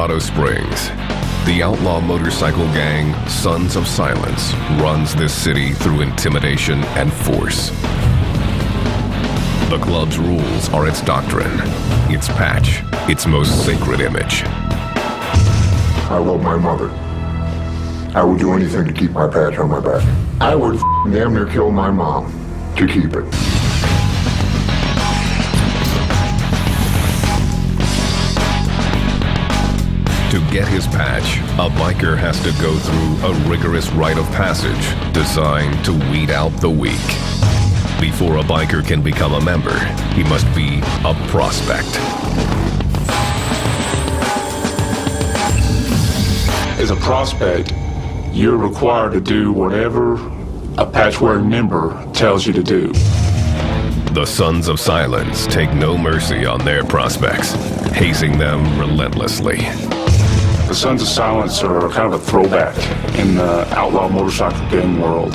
Colorado Springs, the outlaw motorcycle gang Sons of Silence runs this city through intimidation and force. The club's rules are its doctrine, its patch, its most sacred image. I love my mother. I would do anything to keep my patch on my back. I would damn near kill my mom to keep it. To get his patch, a biker has to go through a rigorous rite of passage designed to weed out the weak. Before a biker can become a member, he must be a prospect. As a prospect, you're required to do whatever a patch-wearing member tells you to do. The Sons of Silence take no mercy on their prospects, hazing them relentlessly. The Sons of Silence are kind of a throwback in the outlaw motorcycle gang world.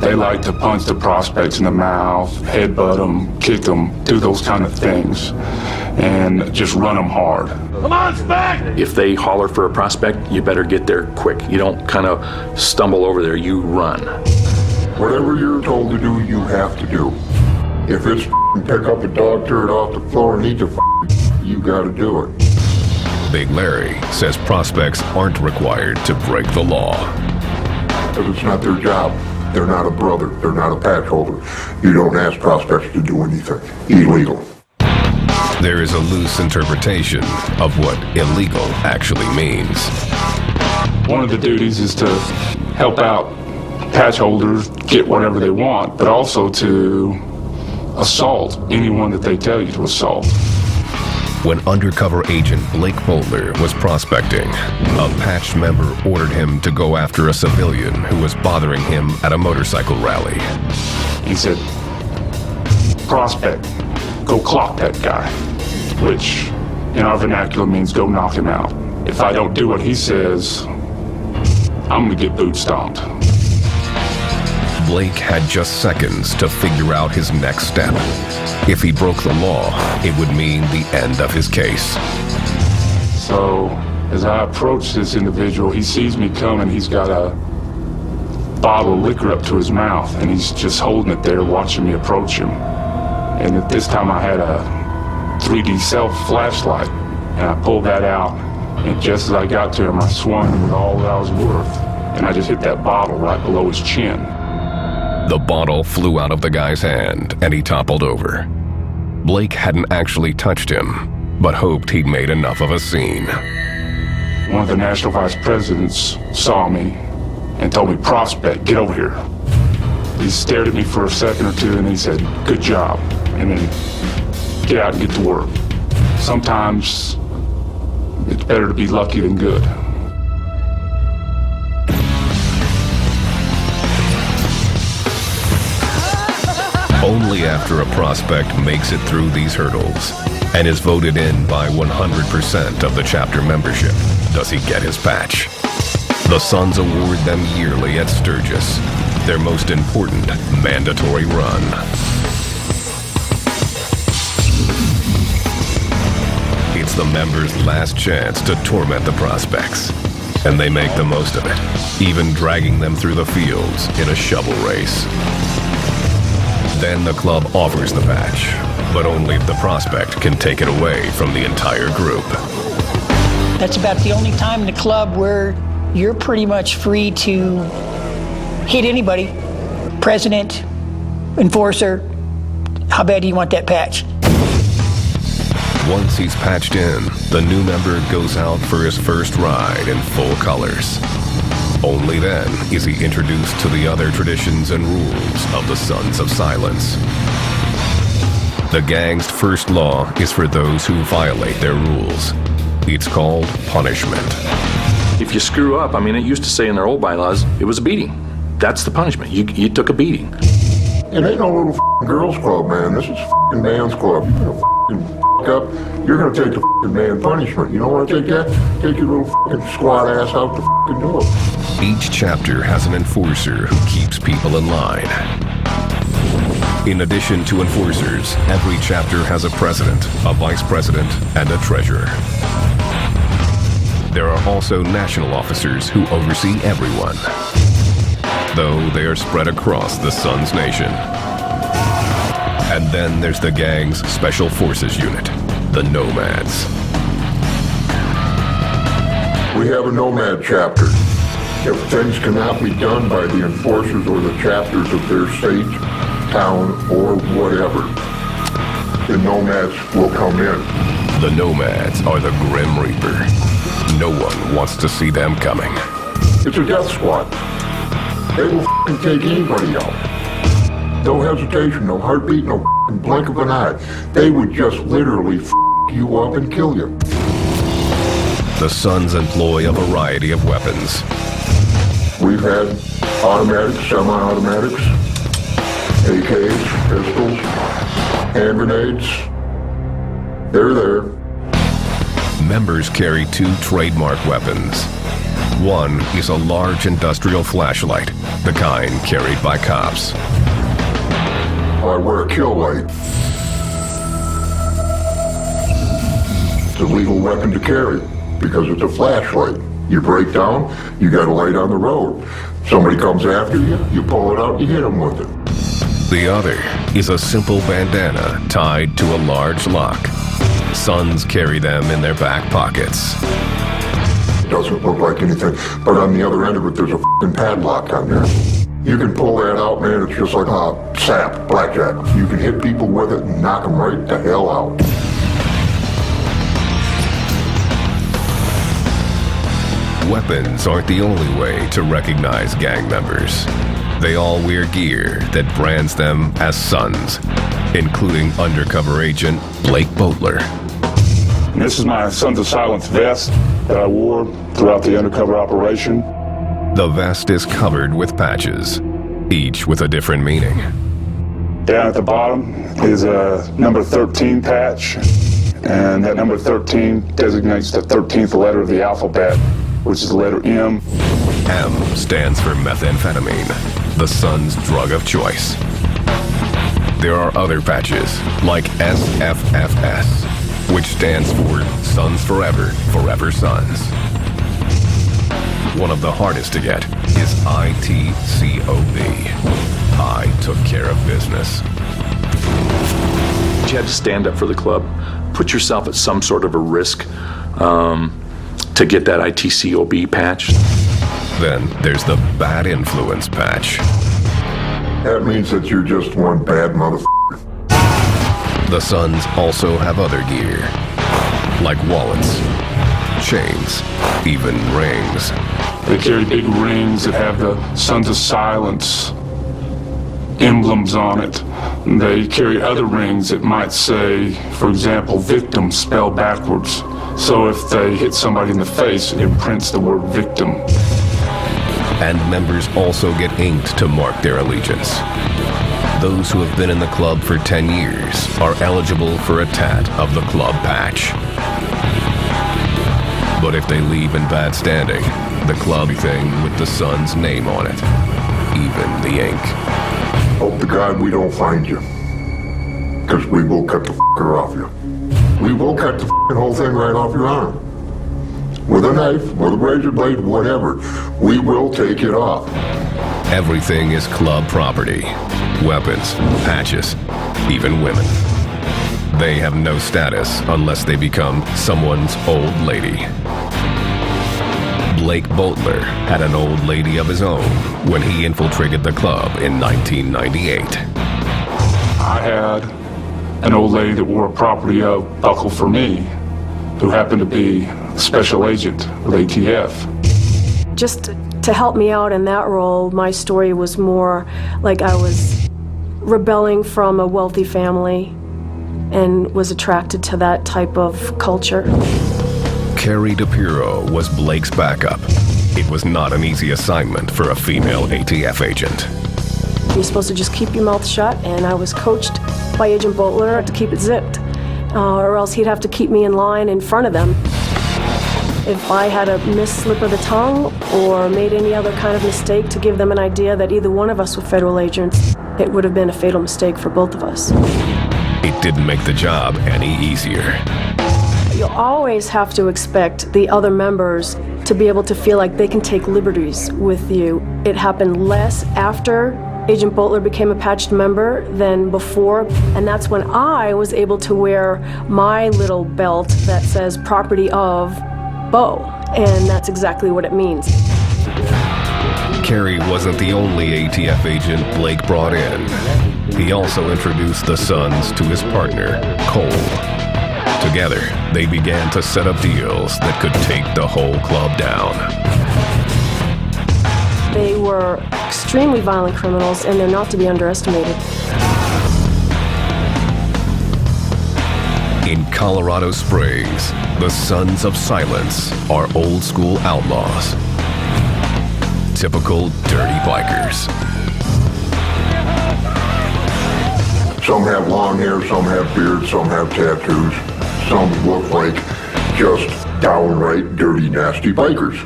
They like to punch the prospects in the mouth, headbutt them, kick them, do those kind of things, and just run them hard. Come on, Spec! If they holler for a prospect, you better get there quick. You don't kind of stumble over there, you run. Whatever you're told to do, you have to do. If it's pick up a dog turd off the floor and eat the you gotta do it. Big Larry says prospects aren't required to break the law. If it's not their job, they're not a brother, they're not a patch holder. You don't ask prospects to do anything illegal. There is a loose interpretation of what illegal actually means. One of the duties is to help out patch holders get whatever they want, but also to assault anyone that they tell you to assault. When undercover agent Blake Bowler was prospecting, a patched member ordered him to go after a civilian who was bothering him at a motorcycle rally. He said, "Prospect, go clock that guy," which in our vernacular means go knock him out. If I don't do what he says, I'm gonna get boot stomped. Blake had just seconds to figure out his next step. If he broke the law, it would mean the end of his case. So, as I approach this individual, he sees me coming. He's got a bottle of liquor up to his mouth, and he's just holding it there, watching me approach him. And at this time, I had a 3D self flashlight, and I pulled that out. And just as I got to him, I swung with all that I was worth, and I just hit that bottle right below his chin. The bottle flew out of the guy's hand, and he toppled over. Blake hadn't actually touched him, but hoped he'd made enough of a scene. One of the national vice presidents saw me and told me, "Prospect, get over here." He stared at me for a second or two, and he said, "Good job," and then get out and get to work. Sometimes it's better to be lucky than good. Only after a prospect makes it through these hurdles and is voted in by 100% of the chapter membership does he get his patch. The Sons award them yearly at Sturgis, their most important mandatory run. It's the members' last chance to torment the prospects, and they make the most of it, even dragging them through the fields in a shovel race. Then the club offers the patch, but only if the prospect can take it away from the entire group. That's about the only time in the club where you're pretty much free to hit anybody. President, enforcer, how bad do you want that patch? Once he's patched in, the new member goes out for his first ride in full colors. Only then is he introduced to the other traditions and rules of the Sons of Silence. The gang's first law is for those who violate their rules. It's called punishment. If you screw up, I mean, it used to say in their old bylaws, it was a beating. That's the punishment. You took a beating. It ain't no little girls club, man. This is man's club. You're gonna up, you're gonna take the man punishment. You don't wanna take that? Take your little squat ass out to do it. Each chapter has an enforcer who keeps people in line. In addition to enforcers, every chapter has a president, a vice president, and a treasurer. There are also national officers who oversee everyone, though they are spread across the Suns Nation. And then there's the gang's Special Forces unit, the Nomads. We have a Nomad chapter. If things cannot be done by the enforcers or the chapters of their state, town, or whatever, the Nomads will come in. The Nomads are the Grim Reaper. No one wants to see them coming. It's a death squad. They will f***ing take anybody out. No hesitation, no heartbeat, no f***ing blink of an eye. They would just literally f*** you up and kill you. The Suns employ a variety of weapons. We've had automatics, semi-automatics, AKs, pistols, hand grenades. They're there. Members carry 2 trademark weapons. One is a large industrial flashlight, the kind carried by cops. I wear a kill light. It's a legal weapon to carry because it's a flashlight. You break down, you got a light on the road. Somebody comes after you, you pull it out, you hit them with it. The other is a simple bandana tied to a large lock. Suns carry them in their back pockets. It doesn't look like anything, but on the other end of it, there's a f***ing padlock on there. You can pull that out, man, it's just like a sap, blackjack. You can hit people with it and knock them right the hell out. Weapons aren't the only way to recognize gang members. They all wear gear that brands them as Suns, including undercover agent Blake Boatler. And this is my Sons of Silence vest that I wore throughout the undercover operation. The vest is covered with patches, each with a different meaning. Down at the bottom is a number 13 patch, and that number 13 designates the 13th letter of the alphabet, which is the letter M. M stands for methamphetamine, the Suns' drug of choice. There are other patches, like SFFS, which stands for Suns Forever, Forever Suns. One of the hardest to get is ITCOB. I took care of business. You had to stand up for the club, put yourself at some sort of a risk to get that ITCOB patch. Then there's the bad influence patch. That means that you're just one bad motherfucker. The Suns also have other gear, like wallets, chains, even rings. They carry big rings that have the Sons of Silence emblems on it. They carry other rings that might say, for example, victim spelled backwards. So if they hit somebody in the face, it imprints the word victim. And members also get inked to mark their allegiance. Those who have been in the club for 10 years are eligible for a tat of the club patch. But if they leave in bad standing, the club thing with the Suns' name on it, even the ink. Hope to God we don't find you. Because we will cut the f***er off you. We will cut the f***ing whole thing right off your arm. With a knife, with a razor blade, whatever. We will take it off. Everything is club property. Weapons, patches, even women. They have no status unless they become someone's old lady. Blake Boatler had an old lady of his own when he infiltrated the club in 1998. I had an old lady that wore a property of buckle for me, who happened to be a special agent with ATF. Just to help me out in that role, my story was more like I was rebelling from a wealthy family and was attracted to that type of culture. Carrie DePiro was Blake's backup. It was not an easy assignment for a female ATF agent. You're supposed to just keep your mouth shut, and I was coached by Agent Boatler to keep it zipped, or else he'd have to keep me in line in front of them. If I had a misslip of the tongue or made any other kind of mistake to give them an idea that either one of us were federal agents, it would have been a fatal mistake for both of us. It didn't make the job any easier. You always have to expect the other members to be able to feel like they can take liberties with you. It happened less after Agent Boatler became a patched member than before, and that's when I was able to wear my little belt that says property of Bo, and that's exactly what it means. Carrie wasn't the only ATF agent Blake brought in. He also introduced the Sons to his partner, Cole. Together, they began to set up deals that could take the whole club down. They were extremely violent criminals, and they're not to be underestimated. In Colorado Springs, the Sons of Silence are old-school outlaws. Typical dirty bikers. Some have long hair, some have beards, some have tattoos. Some look like just downright dirty, nasty bikers.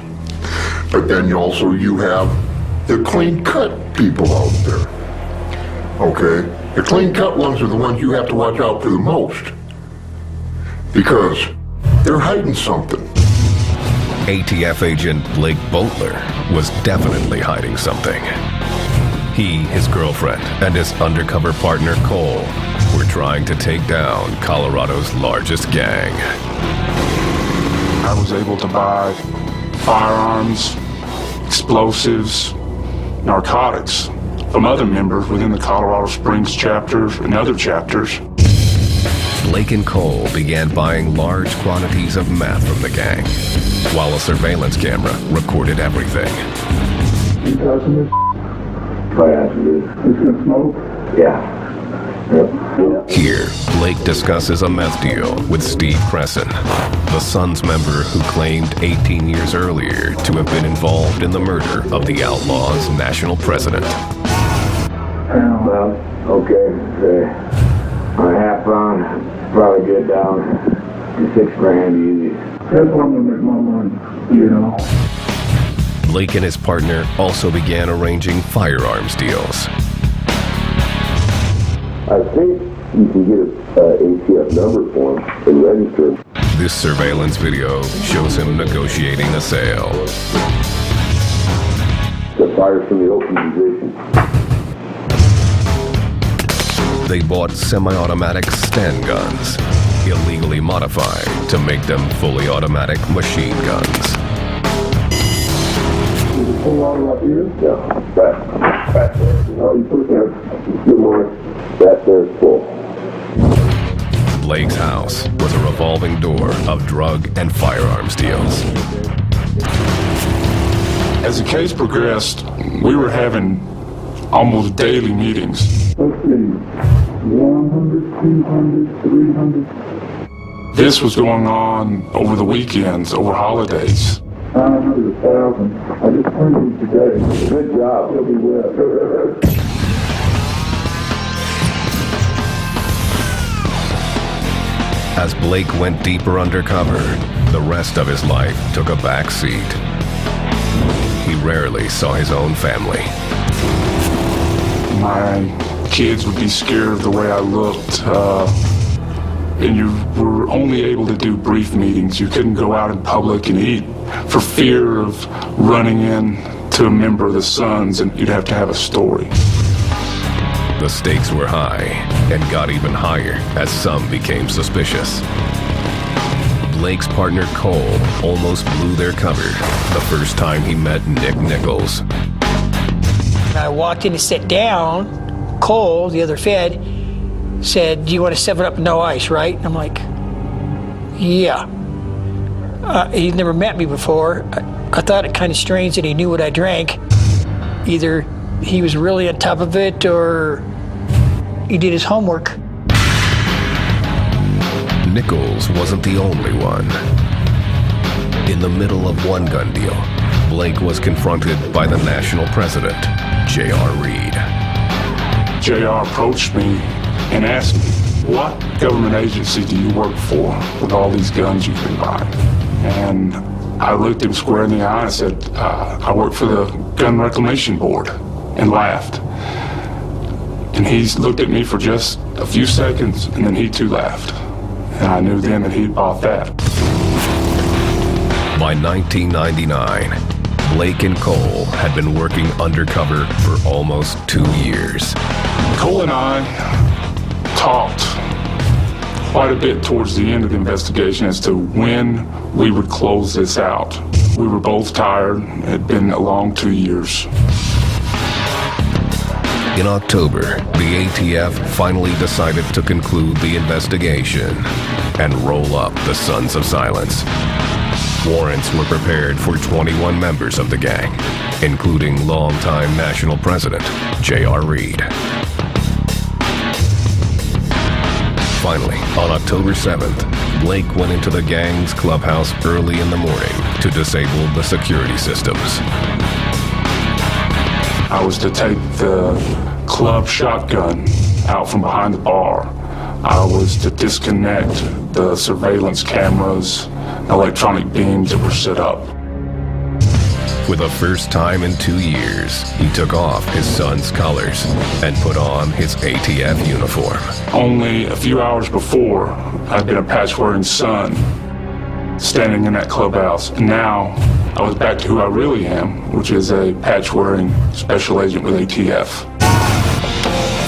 But then you have the clean-cut people out there. Okay? The clean-cut ones are the ones you have to watch out for the most. Because they're hiding something. ATF agent Blake Boatler was definitely hiding something. He, his girlfriend, and his undercover partner Cole were trying to take down Colorado's largest gang. I was able to buy firearms, explosives, narcotics from other members within the Colorado Springs chapters and other chapters. Blake and Cole began buying large quantities of meth from the gang, while a surveillance camera recorded everything. You touching this? Try answer this. It's gonna smoke? Yeah. Yep. Here, Blake discusses a meth deal with Steve Cresson, the Sons member who claimed 18 years earlier to have been involved in the murder of the Outlaws' national president. Well, okay. On a half pound, probably get down to $6 grand easy. That's one to make my money, you know. Blake and his partner also began arranging firearms deals. I think you can get an ATF number for him and register. This surveillance video shows him negotiating a sale. The fire from the open position. They bought semi-automatic Sten guns, illegally modified to make them fully automatic machine guns. Pull water up here? Yeah, back there. Oh, you put that. Good morning. Back there's full. Blake's house was a revolving door of drug and firearms deals. As the case progressed, we were having almost daily meetings. Let's see. 100, 200, 300. This was going on over the weekends, over holidays. 900, 1,000. I just printed today. Good job. He'll be well. As Blake went deeper undercover, the rest of his life took a back seat. He rarely saw his own family. My kids would be scared of the way I looked, and you were only able to do brief meetings. You couldn't go out in public and eat for fear of running into a member of the Sons, and you'd have to have a story. The stakes were high and got even higher as some became suspicious. Blake's partner Cole almost blew their cover the first time he met Nick Nichols. When I walked in to sit down, Cole, the other Fed, said, "Do you want a 7-Up no ice, right?" I'm like, "Yeah." He'd never met me before. I thought it kind of strange that he knew what I drank. Either he was really on top of it or he did his homework. Nichols wasn't the only one. In the middle of one gun deal, Blake was confronted by the national president, J.R. Reed. JR approached me and asked me, "What government agency do you work for with all these guns you've been buying?" And I looked him square in the eye and said, "I work for the Gun Reclamation Board," and laughed. And he looked at me for just a few seconds, and then he too laughed. and I knew then that he'd bought that. By 1999, Blake and Cole had been working undercover for almost 2 years. Cole and I talked quite a bit towards the end of the investigation as to when we would close this out. We were both tired. It had been a long 2 years. In October, the ATF finally decided to conclude the investigation and roll up the Sons of Silence. Warrants were prepared for 21 members of the gang, including longtime national president J.R. Reed. Finally, on October 7th, Blake went into the gang's clubhouse early in the morning to disable the security systems. I was to take the club shotgun out from behind the bar. I was to disconnect the surveillance cameras, electronic beams that were set up. For the first time in 2 years, he took off his son's colors and put on his ATF uniform. Only a few hours before, I'd been a patch-wearing son standing in that clubhouse. And now, I was back to who I really am, which is a patch-wearing special agent with ATF.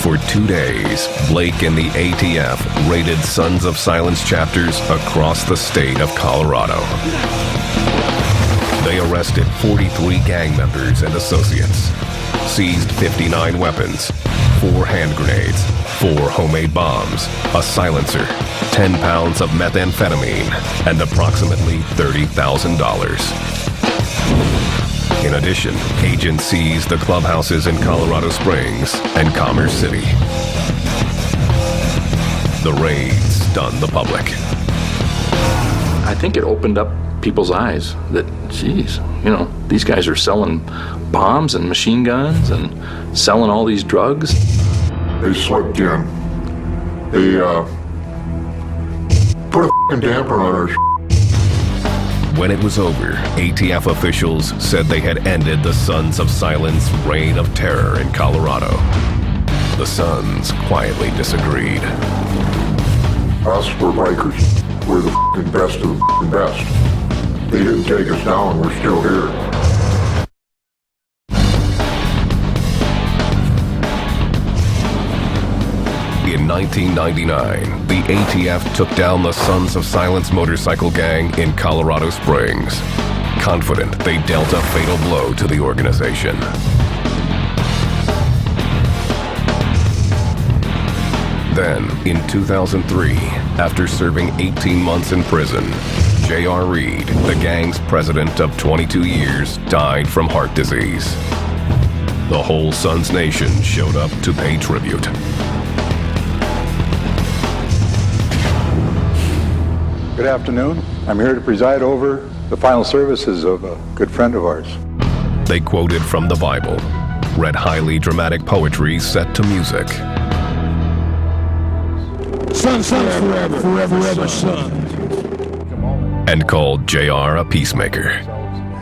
For 2 days, Blake and the ATF raided Sons of Silence chapters across the state of Colorado. They arrested 43 gang members and associates, seized 59 weapons, 4 hand grenades, 4 homemade bombs, a silencer, 10 pounds of methamphetamine, and approximately $30,000. In addition, agents seized the clubhouses in Colorado Springs and Commerce City. The raids stunned the public. I think it opened up people's eyes that, geez, these guys are selling bombs and machine guns and selling all these drugs. They slipped in. They put a f***ing damper on our When it was over, ATF officials said they had ended the Sons of Silence reign of terror in Colorado. The Sons quietly disagreed. Us, we're bikers. We're the f***ing best of the f***ing best. They didn't take us down, we're still here. In 1999, the ATF took down the Sons of Silence motorcycle gang in Colorado Springs, confident they dealt a fatal blow to the organization. Then, in 2003, after serving 18 months in prison, J.R. Reed, the gang's president of 22 years, died from heart disease. The whole Sons Nation showed up to pay tribute. Good afternoon. I'm here to preside over the final services of a good friend of ours. They quoted from the Bible, read highly dramatic poetry set to music. Son, forever, forever, son. And called J.R. a peacemaker.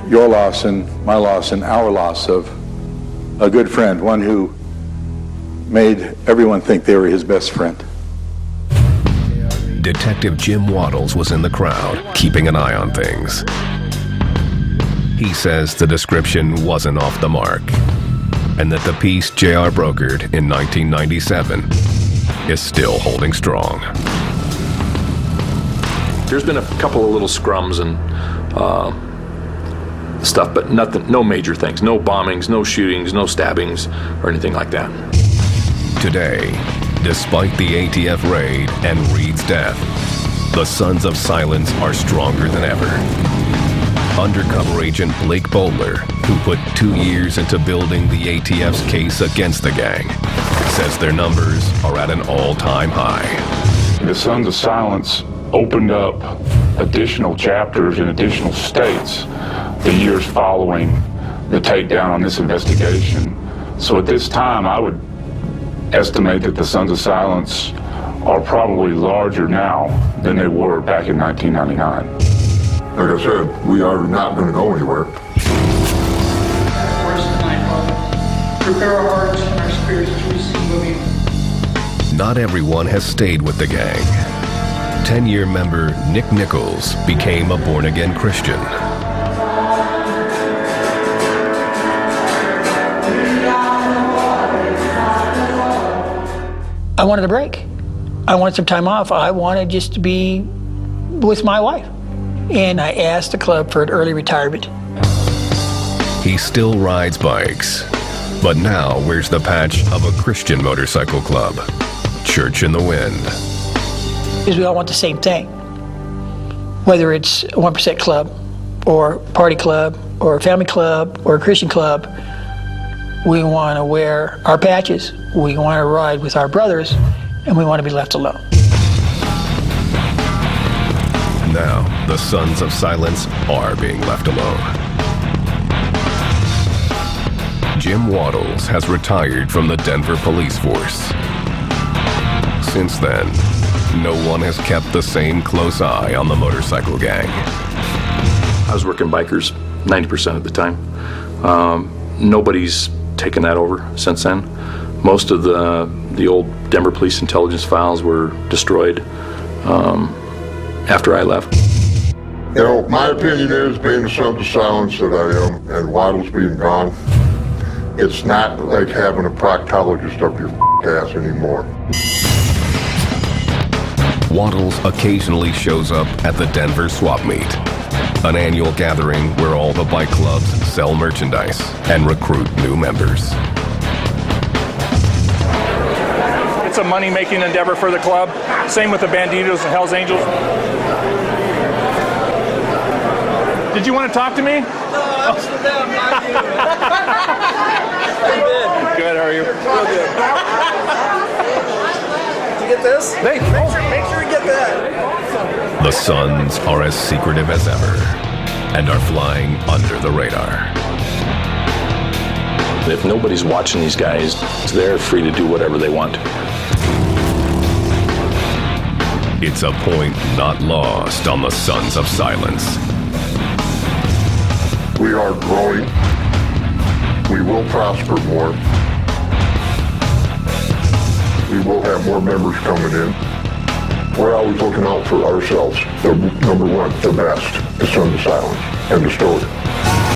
Your loss and my loss and our loss of a good friend, one who made everyone think they were his best friend. Detective Jim Waddles was in the crowd, keeping an eye on things. He says the description wasn't off the mark, and that the piece J.R. brokered in 1997 is still holding strong. There's been a couple of little scrums and stuff, but nothing, no major things, no bombings, no shootings, no stabbings, or anything like that. Today, despite the ATF raid and Reed's death, the Sons of Silence are stronger than ever. Undercover agent Blake Bowler, who put 2 years into building the ATF's case against the gang, says their numbers are at an all-time high. The Sons of Silence opened up additional chapters in additional states the years following the takedown on this investigation. So at this time, I would estimate that the Sons of Silence are probably larger now than they were back in 1999. Like I said, we are not going to go anywhere. Words tonight, Father. Prepare our hearts and our spirits to receive of you. Not everyone has stayed with the gang. 10-year member Nick Nichols became a born-again Christian. I wanted a break. I wanted some time off. I wanted just to be with my wife. And I asked the club for an early retirement. He still rides bikes, but now wears the patch of a Christian motorcycle club, Church in the Wind. Because we all want the same thing. Whether it's a 1% club, or party club, or a family club, or a Christian club, we want to wear our patches, we want to ride with our brothers, and we want to be left alone. Now, the Sons of Silence are being left alone. Jim Waddles has retired from the Denver police force. Since then, no one has kept the same close eye on the motorcycle gang. I was working bikers 90% of the time. Nobody's taken that over since then. Most of the old Denver Police intelligence files were destroyed after I left. You know, my opinion is, being the Sons of Silence that I am, and Waddles being gone, it's not like having a proctologist up your ass anymore. Waddles occasionally shows up at the Denver Swap Meet, an annual gathering where all the bike clubs sell merchandise and recruit new members. It's a money-making endeavor for the club. Same with the Banditos and Hells Angels. Did you want to talk to me? No, I was for them, not you. Good, how are you? Real good. Did you get this? Hey, make sure you get that. The Sons are as secretive as ever and are flying under the radar. If nobody's watching these guys, they're free to do whatever they want. It's a point not lost on the Sons of Silence. We are growing. We will prosper more. We will have more members coming in. We're always looking out for ourselves. The number one, the best, the Sons of Silence, and the story.